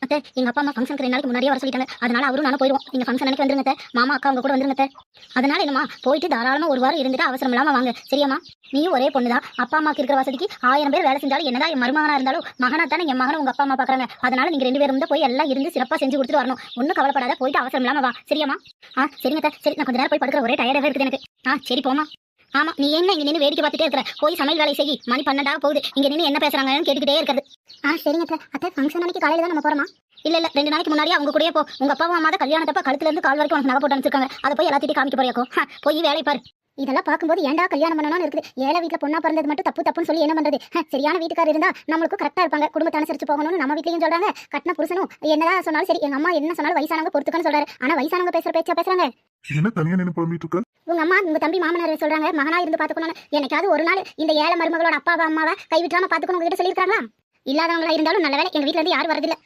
அத்தை, எங்க அப்பா அம்மா ஃபங்க்ஷனுக்கு 2 நாளைக்கு முன்னாடியே வர சொல்லிட்டாங்க. அதனால அவரும் நானும் போயிடுவோம். நீங்க ஃபங்க்ஷன் அன்னைக்கு வந்துருங்க அத்தை. மாமா அக்கா அவங்க கூட வந்துருங்க அத்தை. அதனால என்னம்மா போயிட்டு தாராளமா ஒரு வாரம் இருந்துட்டு அவசரம் இல்லாம வாங்க. சரியாம்மா? நீயும் ஒரே பொண்ணுதான். அப்பா அம்மாக்கு இருக்கிற வசதிக்கு 1000 பேர் வேலை செஞ்சாலும் என்னதான் என் மருமகனா இருந்தாலும் மகனா தானே என் மகனை உங்க அப்பா அம்மா பாக்குறாங்க. அதனால நீங்க 2 பேரும் தான் போய் எல்லாம் இருந்து சிறப்பா செஞ்சு கொடுத்துட்டு வரணும். ஒன்னும் கவலைப்படாத, போயிட்டு அவசரம் இல்லாம வா. சரியாம்மா? சரிங்க அத்தை. சரி, நான் கொஞ்ச நேரம் போய் படுக்கிற, ஒரே டயர்டாவே இருக்குது எனக்கு. சரி போமா. ஆமா, நீ என்ன இங்க நின்று வேடிக்கை பார்த்துட்டே இருக்கிற? போய் சமையல் வேலை செய்யி. மணி 12 போகுது. இங்க நின்று என்ன பேசுறாங்கன்னு கேட்டுக்கிட்டே இருக்கிறது. சரிங்க அத்தை. அத்தை, ஃபங்க்ஷன் அன்னைக்கு காலையில தான் நம்ம போறோமா? இல்ல 2 நாளைக்கு முன்னாடியே அவங்க கூடயே போ. உங்க அப்பாவும் அம்மா தான் கல்யாணத்தப்ப கழுத்துல இருந்து கால் வரைக்கும் உனக்கு நகை போட்டு அனுப்பிச்சிருக்காங்க. அதை போய் எல்லாத்தையும் காமிக்க போறியாக்கும். போய் வேலை பாரு. இதெல்லாம் பார்க்கும்போது ஏன்டா கல்யாணம் பண்ணணும்னு இருக்குது. ஏழை வீட்டில் பொண்ணா பிறந்தது மட்டும் தப்புன்னு சொல்லி என்ன பண்றது? சரியான வீட்டுக்காரர் இருந்தா நம்மளுக்கு கரெக்டா இருப்பாங்க. குடும்பத்தை அனுசரிச்சு போகணும்னு நம்ம வீட்லயும் சொல்றாங்க. கட்டின புருஷனும் என்னதான் சொன்னாலும் சரி, எங்க அம்மா என்ன சொன்னாலும் வயசானவங்க பொறுத்துக்கன்னு சொல்றாரு. ஆனா வயசானவங்க பேசுற பேச்சா பேசுறாங்க. என்ன தனியா நின்னு புலம்பிட்டு இருக்க? உங்க அம்மா உங்க தம்பி மாமனார் சொல்றாங்க மகனா இருந்து பாத்துக்கணும்னு. என்னைக்காவது ஒரு நாள் இந்த ஏழை மருமகளோட அப்பாவை அம்மாவை கைவிட்டாம பாத்துக்கணும் உங்ககிட்ட சொல்லியிருக்காங்களா? இல்லாதவங்களா இருந்தாலும் நல்ல வேலை எங்க வீட்டுல இருந்து யாரும் வரதில்ல.